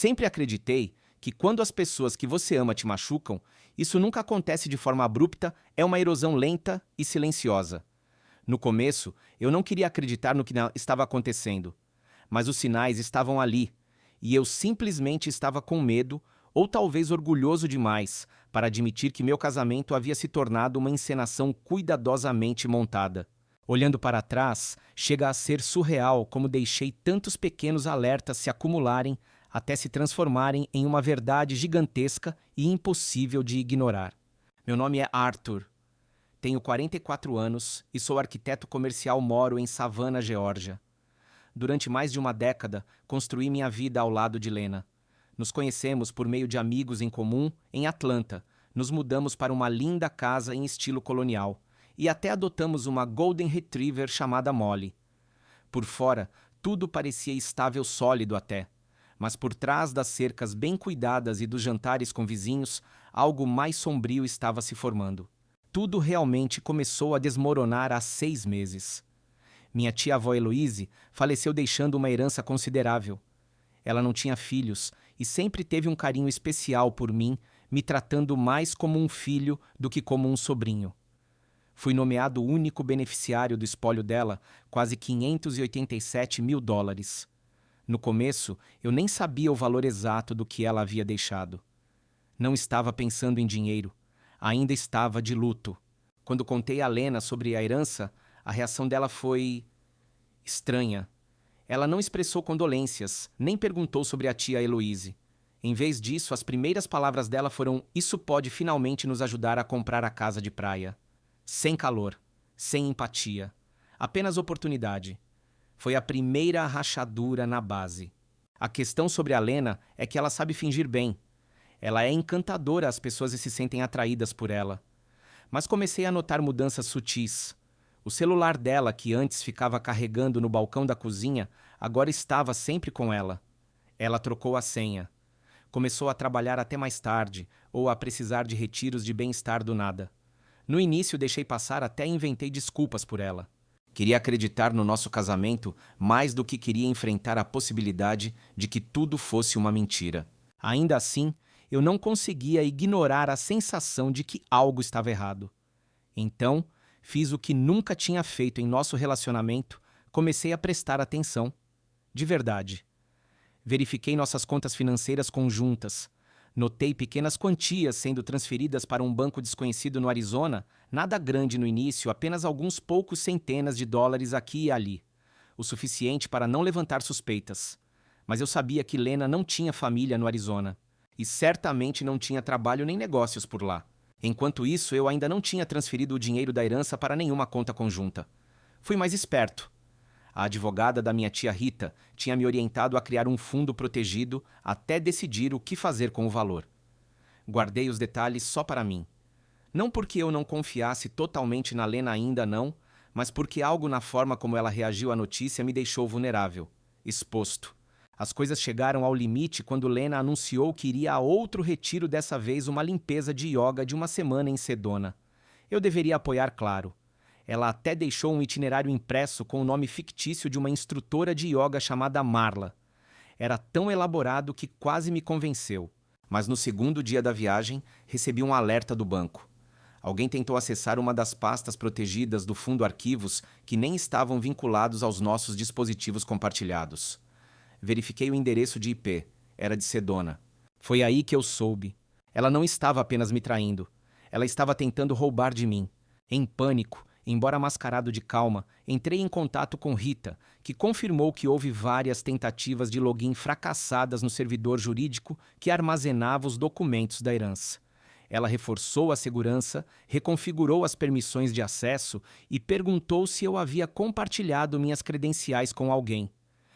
Sempre acreditei que quando as pessoas que você ama te machucam, isso nunca acontece de forma abrupta, é uma erosão lenta e silenciosa. No começo, eu não queria acreditar no que estava acontecendo, mas os sinais estavam ali, e eu simplesmente estava com medo, ou talvez orgulhoso demais, para admitir que meu casamento havia se tornado uma encenação cuidadosamente montada. Olhando para trás, chega a ser surreal como deixei tantos pequenos alertas se acumularem até se transformarem em uma verdade gigantesca e impossível de ignorar. Meu nome é Arthur. Tenho 44 anos e sou arquiteto comercial. Moro em Savannah, Geórgia. Durante mais de uma década, construí minha vida ao lado de Lena. Nos conhecemos por meio de amigos em comum em Atlanta. Nos mudamos para uma linda casa em estilo colonial e até adotamos uma Golden Retriever chamada Molly. Por fora, tudo parecia estável, sólido até. Mas por trás das cercas bem cuidadas e dos jantares com vizinhos, algo mais sombrio estava se formando. Tudo realmente começou a desmoronar há 6 meses. Minha tia-avó Heloise faleceu deixando uma herança considerável. Ela não tinha filhos e sempre teve um carinho especial por mim, me tratando mais como um filho do que como um sobrinho. Fui nomeado o único beneficiário do espólio dela, quase $587.000. No começo, eu nem sabia o valor exato do que ela havia deixado. Não estava pensando em dinheiro. Ainda estava de luto. Quando contei a Lena sobre a herança, a reação dela foi estranha. Ela não expressou condolências, nem perguntou sobre a tia Heloise. Em vez disso, as primeiras palavras dela foram: "Isso pode finalmente nos ajudar a comprar a casa de praia." Sem calor, sem empatia, apenas oportunidade. Foi a primeira rachadura na base. A questão sobre a Lena é que ela sabe fingir bem. Ela é encantadora, as pessoas se sentem atraídas por ela. Mas comecei a notar mudanças sutis. O celular dela, que antes ficava carregando no balcão da cozinha, agora estava sempre com ela. Ela trocou a senha. Começou a trabalhar até mais tarde, ou a precisar de retiros de bem-estar do nada. No início deixei passar, até inventei desculpas por ela. Queria acreditar no nosso casamento mais do que queria enfrentar a possibilidade de que tudo fosse uma mentira. Ainda assim, eu não conseguia ignorar a sensação de que algo estava errado. Então, fiz o que nunca tinha feito em nosso relacionamento, comecei a prestar atenção. De verdade. Verifiquei nossas contas financeiras conjuntas. Notei pequenas quantias sendo transferidas para um banco desconhecido no Arizona, nada grande no início, apenas alguns poucos centenas de dólares aqui e ali. O suficiente para não levantar suspeitas. Mas eu sabia que Lena não tinha família no Arizona. E certamente não tinha trabalho nem negócios por lá. Enquanto isso, eu ainda não tinha transferido o dinheiro da herança para nenhuma conta conjunta. Fui mais esperto. A advogada da minha tia Rita tinha me orientado a criar um fundo protegido até decidir o que fazer com o valor. Guardei os detalhes só para mim. Não porque eu não confiasse totalmente na Lena ainda não, mas porque algo na forma como ela reagiu à notícia me deixou vulnerável, exposto. As coisas chegaram ao limite quando Lena anunciou que iria a outro retiro, dessa vez uma limpeza de yoga de uma semana em Sedona. Eu deveria apoiar, claro. Ela até deixou um itinerário impresso com o nome fictício de uma instrutora de yoga chamada Marla. Era tão elaborado que quase me convenceu. Mas no segundo dia da viagem, recebi um alerta do banco. Alguém tentou acessar uma das pastas protegidas do fundo, arquivos que nem estavam vinculados aos nossos dispositivos compartilhados. Verifiquei o endereço de IP. Era de Sedona. Foi aí que eu soube. Ela não estava apenas me traindo. Ela estava tentando roubar de mim. Em pânico, embora mascarado de calma, entrei em contato com Rita, que confirmou que houve várias tentativas de login fracassadas no servidor jurídico que armazenava os documentos da herança. Ela reforçou a segurança, reconfigurou as permissões de acesso e perguntou se eu havia compartilhado minhas credenciais com alguém.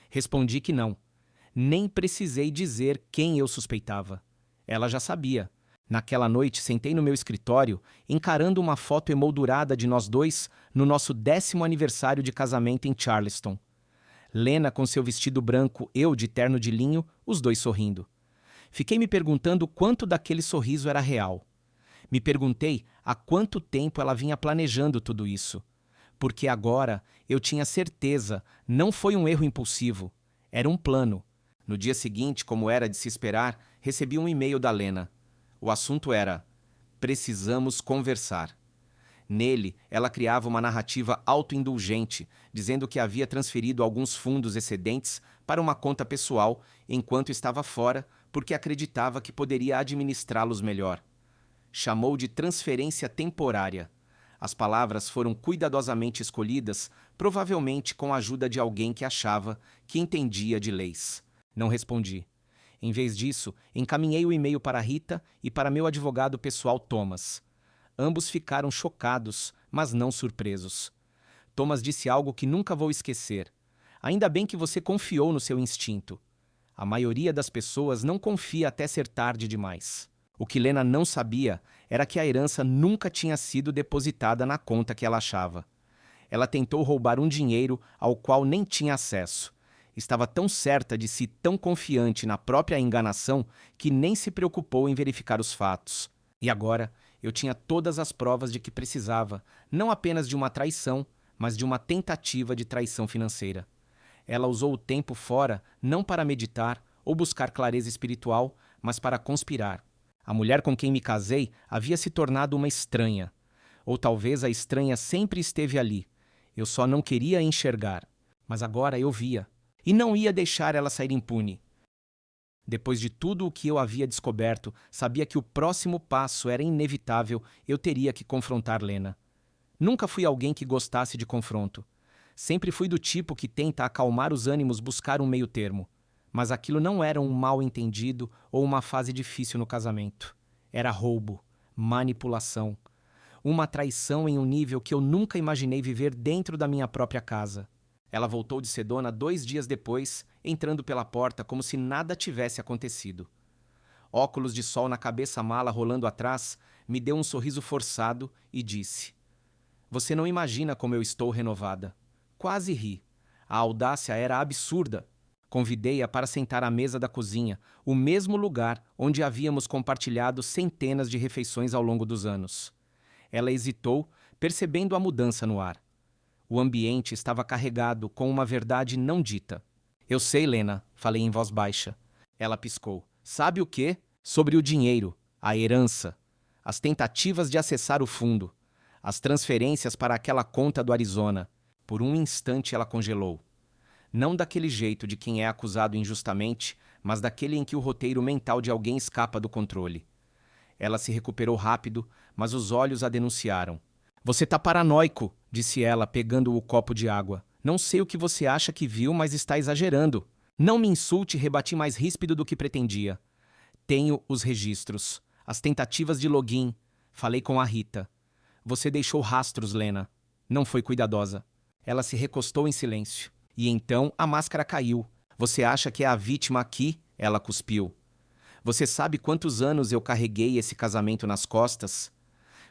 Respondi que não. Nem precisei dizer quem eu suspeitava. Ela já sabia. Naquela noite, sentei no meu escritório, encarando uma foto emoldurada de nós dois no nosso 10º aniversário de casamento em Charleston. Lena com seu vestido branco, eu de terno de linho, os dois sorrindo. Fiquei me perguntando quanto daquele sorriso era real. Me perguntei há quanto tempo ela vinha planejando tudo isso. Porque agora eu tinha certeza, não foi um erro impulsivo. Era um plano. No dia seguinte, como era de se esperar, recebi um e-mail da Lena. O assunto era: precisamos conversar. Nele, ela criava uma narrativa autoindulgente, dizendo que havia transferido alguns fundos excedentes para uma conta pessoal enquanto estava fora, porque acreditava que poderia administrá-los melhor. Chamou de transferência temporária. As palavras foram cuidadosamente escolhidas, provavelmente com a ajuda de alguém que achava que entendia de leis. Não respondi. Em vez disso, encaminhei o e-mail para Rita e para meu advogado pessoal Thomas. Ambos ficaram chocados, mas não surpresos. Thomas disse algo que nunca vou esquecer. Ainda bem que você confiou no seu instinto. A maioria das pessoas não confia até ser tarde demais. O que Lena não sabia era que a herança nunca tinha sido depositada na conta que ela achava. Ela tentou roubar um dinheiro ao qual nem tinha acesso. Estava tão certa de si, tão confiante na própria enganação, que nem se preocupou em verificar os fatos. E agora, eu tinha todas as provas de que precisava, não apenas de uma traição, mas de uma tentativa de traição financeira. Ela usou o tempo fora não para meditar ou buscar clareza espiritual, mas para conspirar. A mulher com quem me casei havia se tornado uma estranha. Ou talvez a estranha sempre esteve ali. Eu só não queria enxergar. Mas agora eu via. E não ia deixar ela sair impune. Depois de tudo o que eu havia descoberto, sabia que o próximo passo era inevitável, eu teria que confrontar Lena. Nunca fui alguém que gostasse de confronto. Sempre fui do tipo que tenta acalmar os ânimos, buscar um meio termo. Mas aquilo não era um mal-entendido ou uma fase difícil no casamento. Era roubo, manipulação. Uma traição em um nível que eu nunca imaginei viver dentro da minha própria casa. Ela voltou de Sedona 2 dias depois, entrando pela porta como se nada tivesse acontecido. Óculos de sol na cabeça, mala rolando atrás, me deu um sorriso forçado e disse: "Você não imagina como eu estou renovada." Quase ri. A audácia era absurda. Convidei-a para sentar à mesa da cozinha, o mesmo lugar onde havíamos compartilhado centenas de refeições ao longo dos anos. Ela hesitou, percebendo a mudança no ar. O ambiente estava carregado com uma verdade não dita. "Eu sei, Lena", falei em voz baixa. Ela piscou. "Sabe o quê? Sobre o dinheiro, a herança, as tentativas de acessar o fundo, as transferências para aquela conta do Arizona." Por um instante ela congelou. Não daquele jeito de quem é acusado injustamente, mas daquele em que o roteiro mental de alguém escapa do controle. Ela se recuperou rápido, mas os olhos a denunciaram. "Você tá paranoico", disse ela, pegando o copo de água. "Não sei o que você acha que viu, mas está exagerando." "Não me insulte", rebati mais ríspido do que pretendia. "Tenho os registros, as tentativas de login." Falei com a Rita. "Você deixou rastros, Lena. Não foi cuidadosa." Ela se recostou em silêncio. E então a máscara caiu. "Você acha que é a vítima aqui?" Ela cuspiu. "Você sabe quantos anos eu carreguei esse casamento nas costas?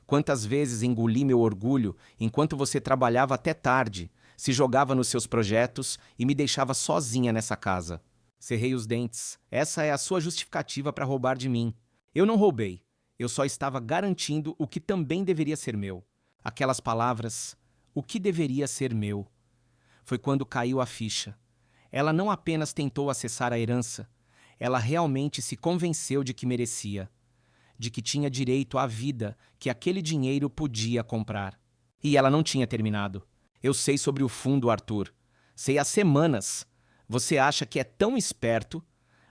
Quantas vezes engoli meu orgulho enquanto você trabalhava até tarde, se jogava nos seus projetos e me deixava sozinha nessa casa?" Cerrei os dentes. "Essa é a sua justificativa para roubar de mim." "Eu não roubei. Eu só estava garantindo o que também deveria ser meu." Aquelas palavras, "o que deveria ser meu." Foi quando caiu a ficha. Ela não apenas tentou acessar a herança, ela realmente se convenceu de que merecia, de que tinha direito à vida que aquele dinheiro podia comprar. E ela não tinha terminado. "Eu sei sobre o fundo, Arthur. Sei há semanas. Você acha que é tão esperto,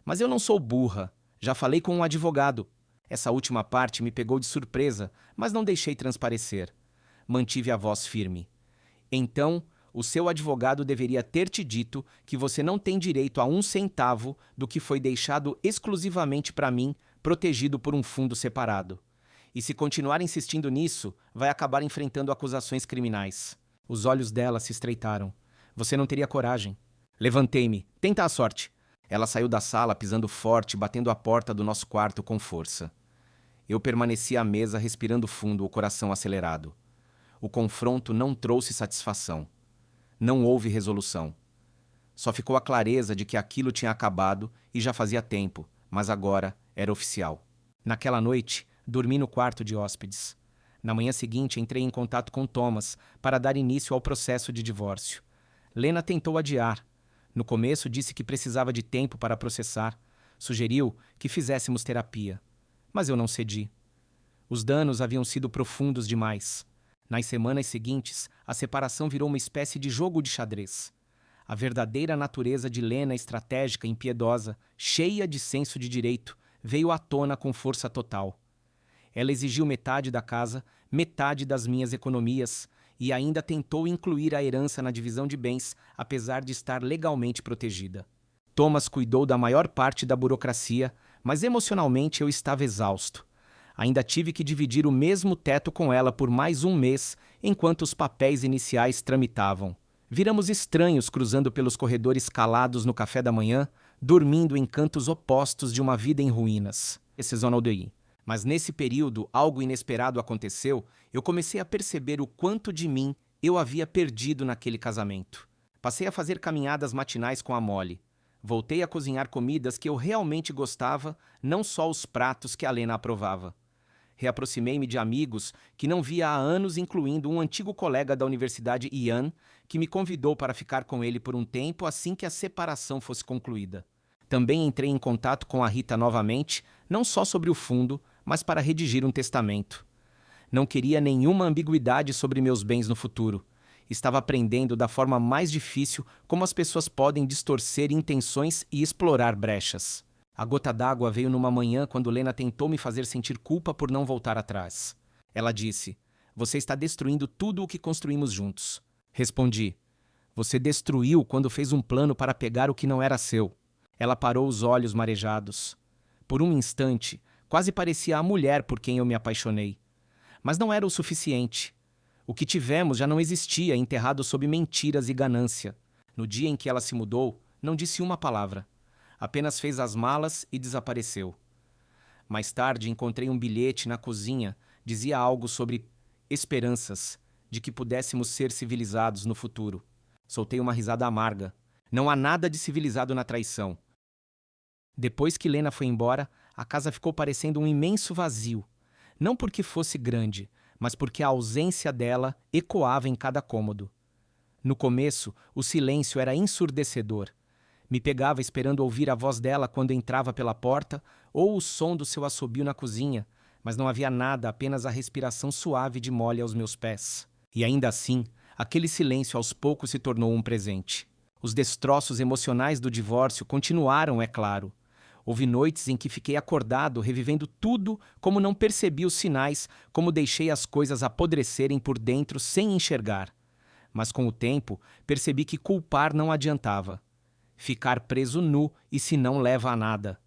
mas eu não sou burra. Já falei com um advogado." Essa última parte me pegou de surpresa, mas não deixei transparecer. Mantive a voz firme. "Então, o seu advogado deveria ter te dito que você não tem direito a 1 centavo do que foi deixado exclusivamente para mim, protegido por um fundo separado. E se continuar insistindo nisso, vai acabar enfrentando acusações criminais." Os olhos dela se estreitaram. "Você não teria coragem." Levantei-me. "Tenta a sorte." Ela saiu da sala pisando forte, batendo a porta do nosso quarto com força. Eu permaneci à mesa respirando fundo, o coração acelerado. O confronto não trouxe satisfação. Não houve resolução. Só ficou a clareza de que aquilo tinha acabado e já fazia tempo, mas agora era oficial. Naquela noite, dormi no quarto de hóspedes. Na manhã seguinte, entrei em contato com Thomas para dar início ao processo de divórcio. Lena tentou adiar. No começo disse que precisava de tempo para processar. Sugeriu que fizéssemos terapia. Mas eu não cedi. Os danos haviam sido profundos demais. Nas semanas seguintes, a separação virou uma espécie de jogo de xadrez. A verdadeira natureza de Lena, estratégica e impiedosa, cheia de senso de direito, veio à tona com força total. Ela exigiu metade da casa, metade das minhas economias e ainda tentou incluir a herança na divisão de bens, apesar de estar legalmente protegida. Thomas cuidou da maior parte da burocracia, mas emocionalmente eu estava exausto. Ainda tive que dividir o mesmo teto com ela por mais um mês, enquanto os papéis iniciais tramitavam. Viramos estranhos cruzando pelos corredores calados no café da manhã, dormindo em cantos opostos de uma vida em ruínas. Mas nesse período, algo inesperado aconteceu. Eu comecei a perceber o quanto de mim eu havia perdido naquele casamento. Passei a fazer caminhadas matinais com a Molly. Voltei a cozinhar comidas que eu realmente gostava, não só os pratos que a Lena aprovava. Reaproximei-me de amigos que não via há anos, incluindo um antigo colega da universidade, Ian, que me convidou para ficar com ele por um tempo assim que a separação fosse concluída. Também entrei em contato com a Rita novamente, não só sobre o fundo, mas para redigir um testamento. Não queria nenhuma ambiguidade sobre meus bens no futuro. Estava aprendendo da forma mais difícil como as pessoas podem distorcer intenções e explorar brechas. A gota d'água veio numa manhã quando Lena tentou me fazer sentir culpa por não voltar atrás. Ela disse: "Você está destruindo tudo o que construímos juntos." Respondi: "Você destruiu quando fez um plano para pegar o que não era seu." Ela parou os olhos marejados. Por um instante, quase parecia a mulher por quem eu me apaixonei. Mas não era o suficiente. O que tivemos já não existia, enterrado sob mentiras e ganância. No dia em que ela se mudou, não disse uma palavra. Apenas fez as malas e desapareceu. Mais tarde, encontrei um bilhete na cozinha. Dizia algo sobre esperanças, de que pudéssemos ser civilizados no futuro. Soltei uma risada amarga. Não há nada de civilizado na traição. Depois que Lena foi embora, a casa ficou parecendo um imenso vazio. Não porque fosse grande, mas porque a ausência dela ecoava em cada cômodo. No começo, o silêncio era ensurdecedor. Me pegava esperando ouvir a voz dela quando entrava pela porta ou o som do seu assobio na cozinha, mas não havia nada, apenas a respiração suave de Molly aos meus pés. E ainda assim, aquele silêncio aos poucos se tornou um presente. Os destroços emocionais do divórcio continuaram, é claro. Houve noites em que fiquei acordado, revivendo tudo, como não percebi os sinais, como deixei as coisas apodrecerem por dentro sem enxergar. Mas com o tempo, percebi que culpar não adiantava. Ficar preso nu e se não leva a nada.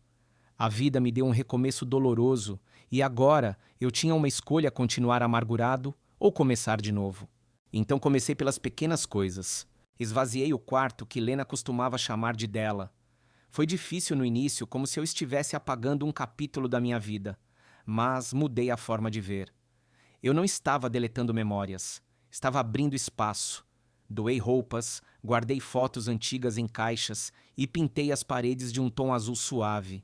A vida me deu um recomeço doloroso e agora eu tinha uma escolha: continuar amargurado ou começar de novo. Então comecei pelas pequenas coisas. Esvaziei o quarto que Lena costumava chamar de dela. Foi difícil no início, como se eu estivesse apagando um capítulo da minha vida, mas mudei a forma de ver. Eu não estava deletando memórias, estava abrindo espaço. Doei roupas, guardei fotos antigas em caixas e pintei as paredes de um tom azul suave.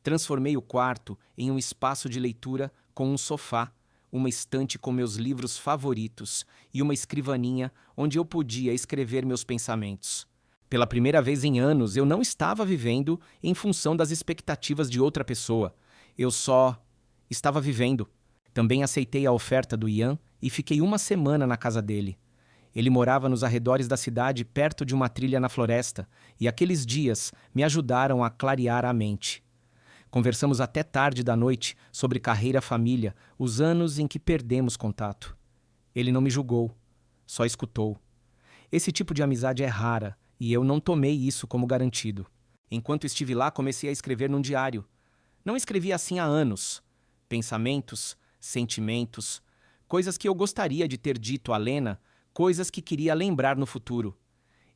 Transformei o quarto em um espaço de leitura com um sofá, uma estante com meus livros favoritos e uma escrivaninha onde eu podia escrever meus pensamentos. Pela primeira vez em anos, eu não estava vivendo em função das expectativas de outra pessoa. Eu só estava vivendo. Também aceitei a oferta do Ian e fiquei uma semana na casa dele. Ele morava nos arredores da cidade, perto de uma trilha na floresta, e aqueles dias me ajudaram a clarear a mente. Conversamos até tarde da noite sobre carreira, família, os anos em que perdemos contato. Ele não me julgou, só escutou. Esse tipo de amizade é rara, e eu não tomei isso como garantido. Enquanto estive lá, comecei a escrever num diário. Não escrevi assim há anos. Pensamentos, sentimentos, coisas que eu gostaria de ter dito a Lena, coisas que queria lembrar no futuro.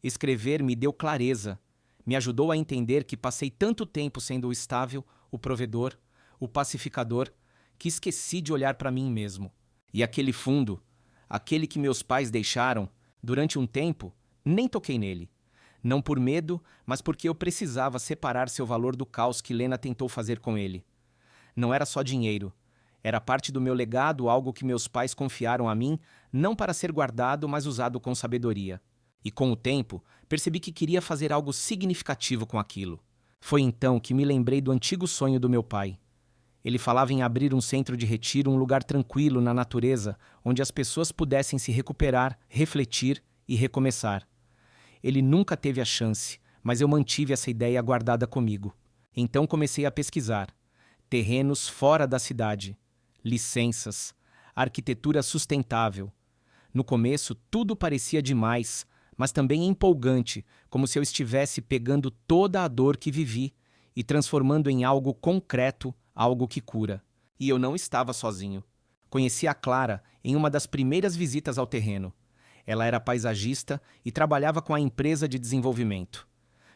Escrever me deu clareza, me ajudou a entender que passei tanto tempo sendo o estável, o provedor, o pacificador, que esqueci de olhar para mim mesmo. E aquele fundo, aquele que meus pais deixaram, durante um tempo, nem toquei nele. Não por medo, mas porque eu precisava separar seu valor do caos que Lena tentou fazer com ele. Não era só dinheiro. Era parte do meu legado, algo que meus pais confiaram a mim, não para ser guardado, mas usado com sabedoria. E com o tempo, percebi que queria fazer algo significativo com aquilo. Foi então que me lembrei do antigo sonho do meu pai. Ele falava em abrir um centro de retiro, um lugar tranquilo na natureza, onde as pessoas pudessem se recuperar, refletir e recomeçar. Ele nunca teve a chance, mas eu mantive essa ideia guardada comigo. Então comecei a pesquisar. Terrenos fora da cidade, licenças, arquitetura sustentável. No começo, tudo parecia demais, mas também empolgante, como se eu estivesse pegando toda a dor que vivi e transformando em algo concreto, algo que cura. E eu não estava sozinho. Conheci a Clara em uma das primeiras visitas ao terreno. Ela era paisagista e trabalhava com a empresa de desenvolvimento.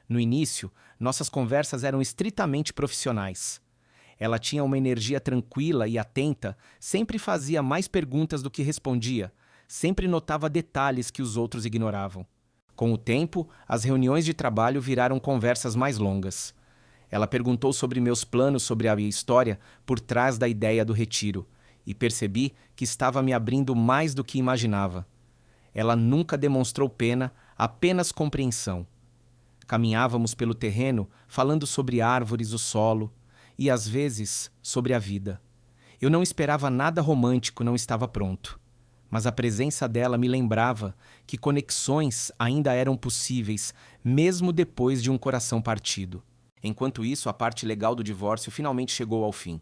No início, nossas conversas eram estritamente profissionais. Ela tinha uma energia tranquila e atenta, sempre fazia mais perguntas do que respondia, sempre notava detalhes que os outros ignoravam. Com o tempo, as reuniões de trabalho viraram conversas mais longas. Ela perguntou sobre meus planos sobre a história por trás da ideia do retiro, e percebi que estava me abrindo mais do que imaginava. Ela nunca demonstrou pena, apenas compreensão. Caminhávamos pelo terreno, falando sobre árvores, o solo e, às vezes, sobre a vida. Eu não esperava nada romântico, não estava pronto. Mas a presença dela me lembrava que conexões ainda eram possíveis, mesmo depois de um coração partido. Enquanto isso, a parte legal do divórcio finalmente chegou ao fim.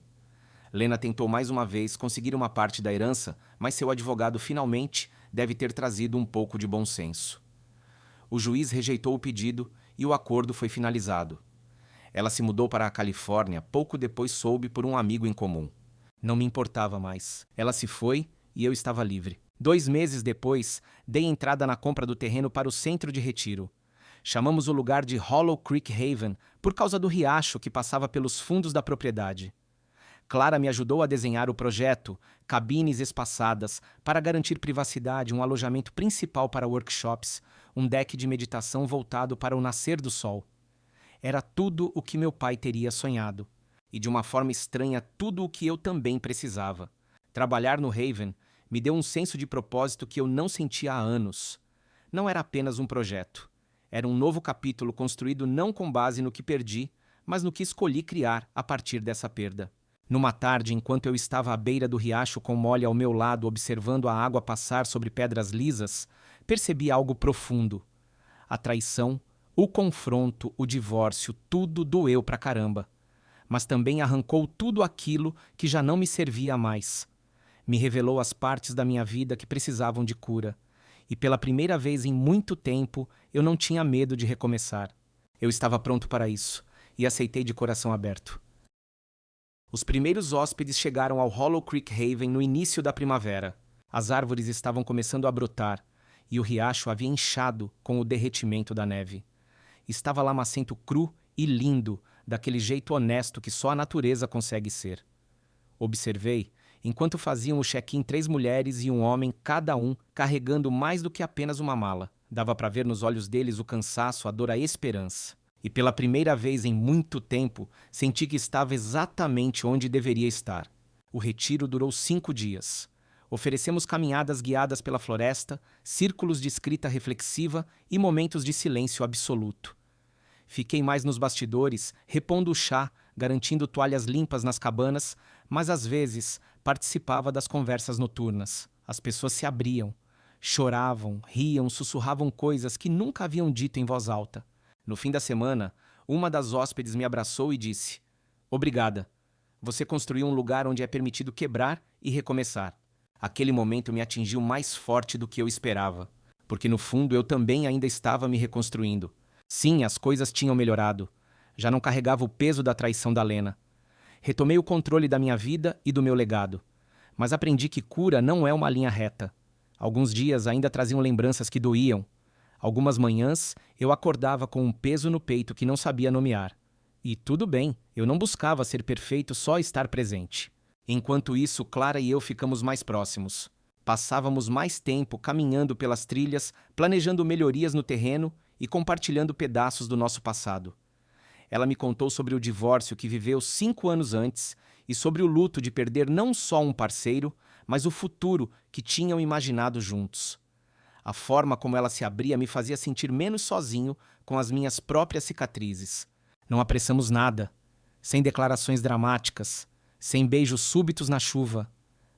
Lena tentou mais uma vez conseguir uma parte da herança, mas seu advogado finalmente deve ter trazido um pouco de bom senso. O juiz rejeitou o pedido e o acordo foi finalizado. Ela se mudou para a Califórnia, pouco depois soube por um amigo em comum. Não me importava mais. Ela se foi e eu estava livre. 2 meses depois, dei entrada na compra do terreno para o centro de retiro. Chamamos o lugar de Hollow Creek Haven por causa do riacho que passava pelos fundos da propriedade. Clara me ajudou a desenhar o projeto, cabines espaçadas, para garantir privacidade, um alojamento principal para workshops, um deck de meditação voltado para o nascer do sol. Era tudo o que meu pai teria sonhado, e de uma forma estranha tudo o que eu também precisava. Trabalhar no Haven me deu um senso de propósito que eu não sentia há anos. Não era apenas um projeto. Era um novo capítulo construído não com base no que perdi, mas no que escolhi criar a partir dessa perda. Numa tarde, enquanto eu estava à beira do riacho com Molly ao meu lado observando a água passar sobre pedras lisas, percebi algo profundo. A traição, o confronto, o divórcio, tudo doeu pra caramba. Mas também arrancou tudo aquilo que já não me servia mais. Me revelou as partes da minha vida que precisavam de cura. E pela primeira vez em muito tempo, eu não tinha medo de recomeçar. Eu estava pronto para isso, e aceitei de coração aberto. Os primeiros hóspedes chegaram ao Hollow Creek Haven no início da primavera. As árvores estavam começando a brotar, e o riacho havia inchado com o derretimento da neve. Estava lamacento cru e lindo, daquele jeito honesto que só a natureza consegue ser. Observei, enquanto faziam o check-in 3 mulheres e um homem, cada um, carregando mais do que apenas uma mala. Dava para ver nos olhos deles o cansaço, a dor, a esperança. E pela primeira vez em muito tempo, senti que estava exatamente onde deveria estar. O retiro durou 5 dias. Oferecemos caminhadas guiadas pela floresta, círculos de escrita reflexiva e momentos de silêncio absoluto. Fiquei mais nos bastidores, repondo o chá, garantindo toalhas limpas nas cabanas, mas às vezes participava das conversas noturnas. As pessoas se abriam, choravam, riam, sussurravam coisas que nunca haviam dito em voz alta. No fim da semana, uma das hóspedes me abraçou e disse: "Obrigada. Você construiu um lugar onde é permitido quebrar e recomeçar." Aquele momento me atingiu mais forte do que eu esperava, porque no fundo eu também ainda estava me reconstruindo. Sim, as coisas tinham melhorado. Já não carregava o peso da traição da Lena. Retomei o controle da minha vida e do meu legado. Mas aprendi que cura não é uma linha reta. Alguns dias ainda traziam lembranças que doíam. Algumas manhãs eu acordava com um peso no peito que não sabia nomear. E tudo bem, eu não buscava ser perfeito, só estar presente. Enquanto isso, Clara e eu ficamos mais próximos. Passávamos mais tempo caminhando pelas trilhas, planejando melhorias no terreno e compartilhando pedaços do nosso passado. Ela me contou sobre o divórcio que viveu 5 anos antes e sobre o luto de perder não só um parceiro, mas o futuro que tinham imaginado juntos. A forma como ela se abria me fazia sentir menos sozinho com as minhas próprias cicatrizes. Não apressamos nada, sem declarações dramáticas, sem beijos súbitos na chuva,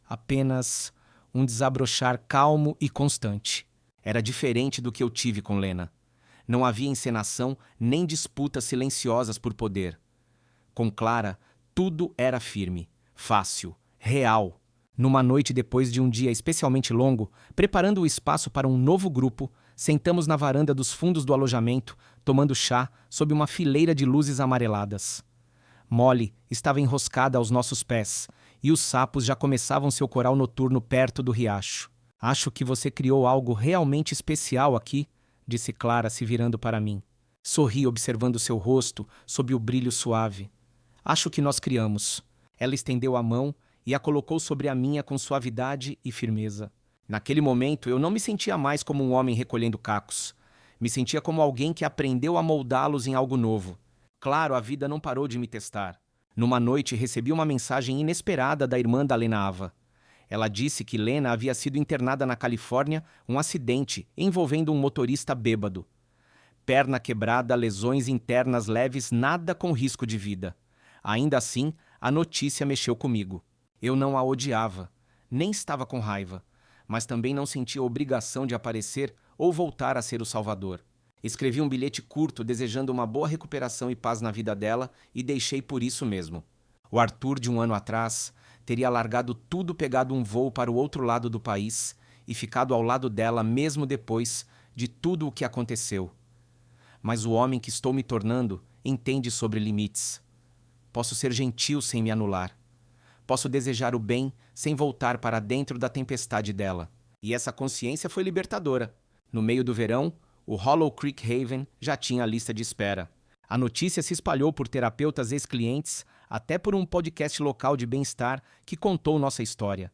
apenas um desabrochar calmo e constante. Era diferente do que eu tive com Lena. Não havia encenação nem disputas silenciosas por poder. Com Clara, tudo era firme, fácil, real. Numa noite depois de um dia especialmente longo, preparando o espaço para um novo grupo, sentamos na varanda dos fundos do alojamento, tomando chá sob uma fileira de luzes amareladas. Molly estava enroscada aos nossos pés, e os sapos já começavam seu coral noturno perto do riacho. Acho que você criou algo realmente especial aqui, disse Clara, se virando para mim. Sorri observando seu rosto sob o brilho suave. Acho que nós criamos. Ela estendeu a mão e a colocou sobre a minha com suavidade e firmeza. Naquele momento, eu não me sentia mais como um homem recolhendo cacos. Me sentia como alguém que aprendeu a moldá-los em algo novo. Claro, a vida não parou de me testar. Numa noite, recebi uma mensagem inesperada da irmã da Lena Ava. Ela disse que Lena havia sido internada na Califórnia, um acidente envolvendo um motorista bêbado. Perna quebrada, lesões internas leves, nada com risco de vida. Ainda assim, a notícia mexeu comigo. Eu não a odiava, nem estava com raiva, mas também não sentia obrigação de aparecer ou voltar a ser o salvador. Escrevi um bilhete curto desejando uma boa recuperação e paz na vida dela e deixei por isso mesmo. O Arthur, de um ano atrás, teria largado tudo, pegado um voo para o outro lado do país e ficado ao lado dela mesmo depois de tudo o que aconteceu. Mas o homem que estou me tornando entende sobre limites. Posso ser gentil sem me anular. Posso desejar o bem sem voltar para dentro da tempestade dela. E essa consciência foi libertadora. No meio do verão, o Hollow Creek Haven já tinha a lista de espera. A notícia se espalhou por terapeutas ex-clientes, até por um podcast local de bem-estar que contou nossa história.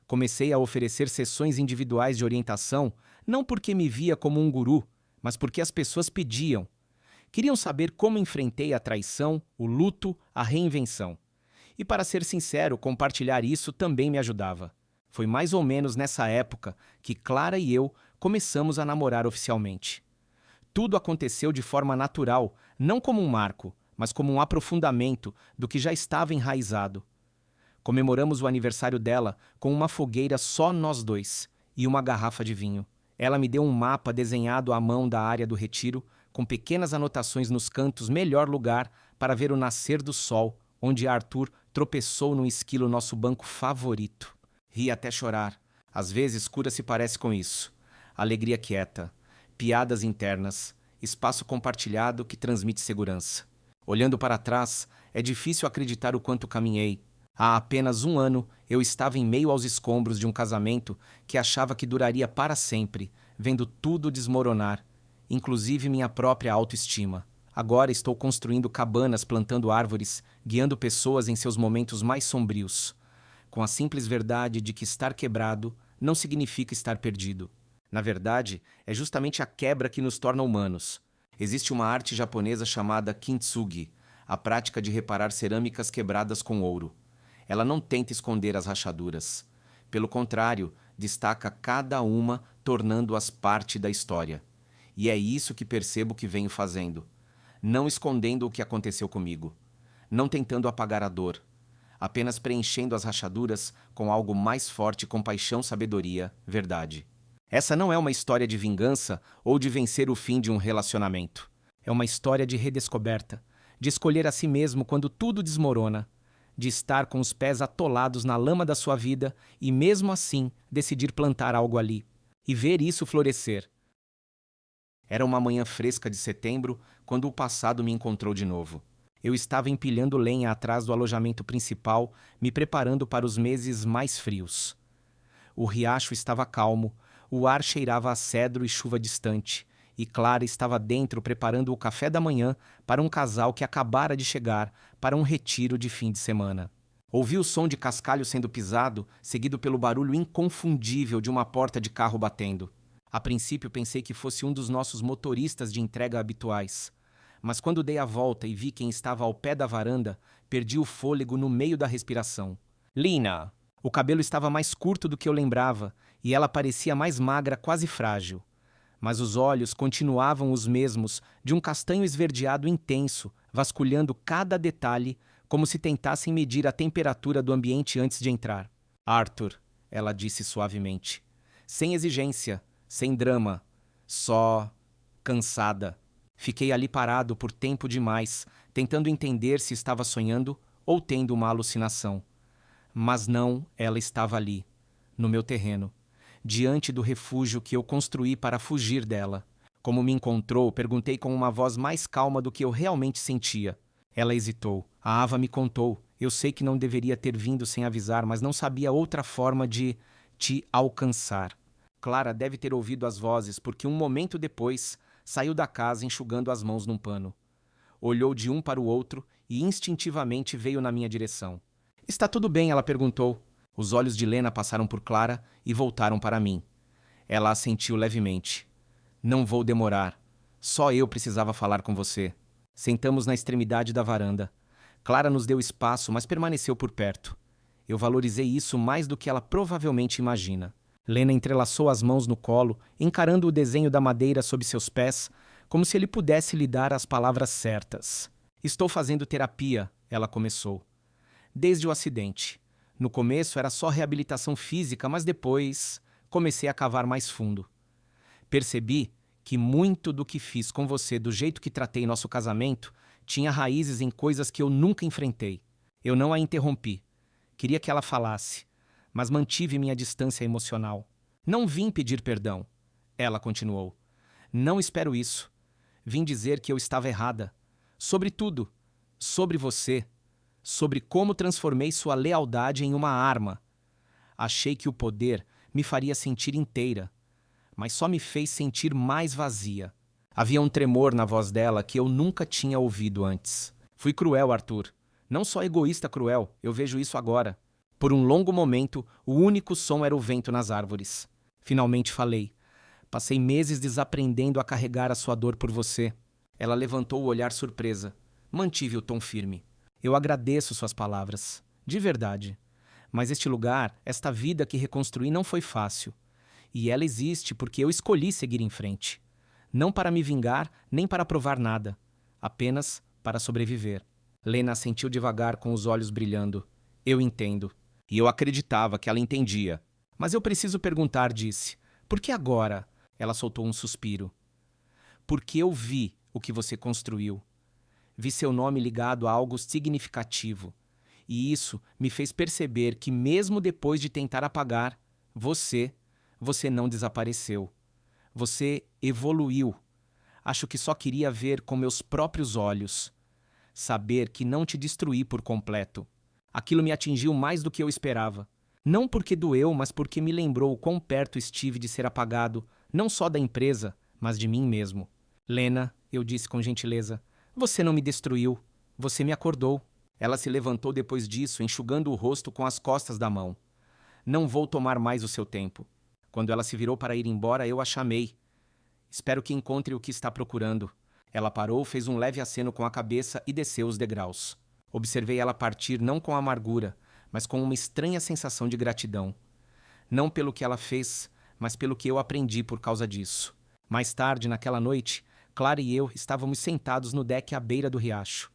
Comecei a oferecer sessões individuais de orientação, não porque me via como um guru, mas porque as pessoas pediam. Queriam saber como enfrentei a traição, o luto, a reinvenção. E para ser sincero, compartilhar isso também me ajudava. Foi mais ou menos nessa época que Clara e eu começamos a namorar oficialmente. Tudo aconteceu de forma natural, não como um marco, mas como um aprofundamento do que já estava enraizado. Comemoramos o aniversário dela com uma fogueira só nós dois e uma garrafa de vinho. Ela me deu um mapa desenhado à mão da área do retiro, com pequenas anotações nos cantos, melhor lugar para ver o nascer do sol, onde Arthur tropeçou num esquilo, nosso banco favorito. Ri até chorar. Às vezes, cura se parece com isso. Alegria quieta, piadas internas, espaço compartilhado que transmite segurança. Olhando para trás, é difícil acreditar o quanto caminhei. Há apenas um ano, eu estava em meio aos escombros de um casamento que achava que duraria para sempre, vendo tudo desmoronar, inclusive minha própria autoestima. Agora estou construindo cabanas, plantando árvores, guiando pessoas em seus momentos mais sombrios, com a simples verdade de que estar quebrado não significa estar perdido. Na verdade, é justamente a quebra que nos torna humanos. Existe uma arte japonesa chamada kintsugi, a prática de reparar cerâmicas quebradas com ouro. Ela não tenta esconder as rachaduras. Pelo contrário, destaca cada uma, tornando-as parte da história. E é isso que percebo que venho fazendo. Não escondendo o que aconteceu comigo. Não tentando apagar a dor. Apenas preenchendo as rachaduras com algo mais forte: compaixão, sabedoria, verdade. Essa não é uma história de vingança ou de vencer o fim de um relacionamento. É uma história de redescoberta, de escolher a si mesmo quando tudo desmorona, de estar com os pés atolados na lama da sua vida e, mesmo assim, decidir plantar algo ali e ver isso florescer. Era uma manhã fresca de setembro quando o passado me encontrou de novo. Eu estava empilhando lenha atrás do alojamento principal, me preparando para os meses mais frios. O riacho estava calmo, o ar cheirava a cedro e chuva distante, e Clara estava dentro preparando o café da manhã para um casal que acabara de chegar para um retiro de fim de semana. Ouvi o som de cascalho sendo pisado, seguido pelo barulho inconfundível de uma porta de carro batendo. A princípio pensei que fosse um dos nossos motoristas de entrega habituais, mas quando dei a volta e vi quem estava ao pé da varanda, perdi o fôlego no meio da respiração. Lena, O cabelo estava mais curto do que eu lembrava, e ela parecia mais magra, quase frágil. Mas os olhos continuavam os mesmos, de um castanho esverdeado intenso, vasculhando cada detalhe, como se tentassem medir a temperatura do ambiente antes de entrar. Arthur, ela disse suavemente. Sem exigência, sem drama, só cansada. Fiquei ali parado por tempo demais, tentando entender se estava sonhando ou tendo uma alucinação. Mas não, ela estava ali, no meu terreno, diante do refúgio que eu construí para fugir dela. Como me encontrou, perguntei com uma voz mais calma do que eu realmente sentia. Ela hesitou. A Ava me contou. Eu sei que não deveria ter vindo sem avisar, mas não sabia outra forma de te alcançar. Clara deve ter ouvido as vozes, porque um momento depois saiu da casa enxugando as mãos num pano. Olhou de um para o outro e instintivamente veio na minha direção. Está tudo bem, ela perguntou. Os olhos de Lena passaram por Clara e voltaram para mim. Ela assentiu levemente. Não vou demorar. Só eu precisava falar com você. Sentamos na extremidade da varanda. Clara nos deu espaço, mas permaneceu por perto. Eu valorizei isso mais do que ela provavelmente imagina. Lena entrelaçou as mãos no colo, encarando o desenho da madeira sob seus pés, como se ele pudesse lhe dar as palavras certas. Estou fazendo terapia, ela começou. Desde o acidente. No começo era só reabilitação física, mas depois comecei a cavar mais fundo. Percebi que muito do que fiz com você, do jeito que tratei nosso casamento, tinha raízes em coisas que eu nunca enfrentei. Eu não a interrompi. Queria que ela falasse, mas mantive minha distância emocional. Não vim pedir perdão. Ela continuou. Não espero isso. Vim dizer que eu estava errada. Sobre tudo. Sobre você. Sobre como transformei sua lealdade em uma arma. Achei que o poder me faria sentir inteira, mas só me fez sentir mais vazia. Havia um tremor na voz dela que eu nunca tinha ouvido antes. Fui cruel, Arthur. Não só egoísta cruel, eu vejo isso agora. Por um longo momento, o único som era o vento nas árvores. Finalmente falei. Passei meses desaprendendo a carregar a sua dor por você. Ela levantou o olhar surpresa. Mantive o tom firme. Eu agradeço suas palavras. De verdade. Mas este lugar, esta vida que reconstruí não foi fácil. E ela existe porque eu escolhi seguir em frente. Não para me vingar, nem para provar nada. Apenas para sobreviver. Lena assentiu devagar com os olhos brilhando. Eu entendo. E eu acreditava que ela entendia. Mas eu preciso perguntar, disse. Por que agora? Ela soltou um suspiro. Porque eu vi o que você construiu. Vi seu nome ligado a algo significativo. E isso me fez perceber que mesmo depois de tentar apagar, você não desapareceu. Você evoluiu. Acho que só queria ver com meus próprios olhos. Saber que não te destruí por completo. Aquilo me atingiu mais do que eu esperava. Não porque doeu, mas porque me lembrou quão perto estive de ser apagado, não só da empresa, mas de mim mesmo. Lena, eu disse com gentileza, você não me destruiu. Você me acordou. Ela se levantou depois disso, enxugando o rosto com as costas da mão. Não vou tomar mais o seu tempo. Quando ela se virou para ir embora, eu a chamei. Espero que encontre o que está procurando. Ela parou, fez um leve aceno com a cabeça e desceu os degraus. Observei ela partir não com amargura, mas com uma estranha sensação de gratidão. Não pelo que ela fez, mas pelo que eu aprendi por causa disso. Mais tarde, naquela noite, Clara e eu estávamos sentados no deck à beira do riacho.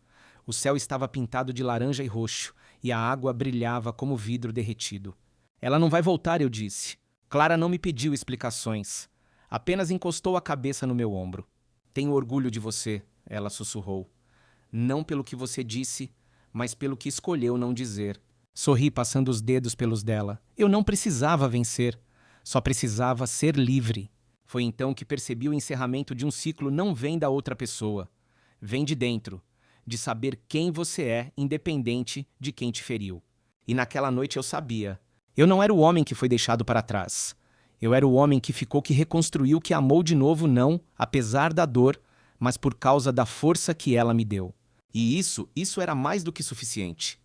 O céu estava pintado de laranja e roxo, e a água brilhava como vidro derretido. Ela não vai voltar, eu disse. Clara não me pediu explicações. Apenas encostou a cabeça no meu ombro. Tenho orgulho de você, ela sussurrou. Não pelo que você disse, mas pelo que escolheu não dizer. Sorri passando os dedos pelos dela. Eu não precisava vencer. Só precisava ser livre. Foi então que percebi o encerramento de um ciclo não vem da outra pessoa. Vem de dentro. De saber quem você é, independente de quem te feriu. E naquela noite eu sabia. Eu não era o homem que foi deixado para trás. Eu era o homem que ficou, que reconstruiu, que amou de novo, não, apesar da dor, mas por causa da força que ela me deu. E isso era mais do que suficiente.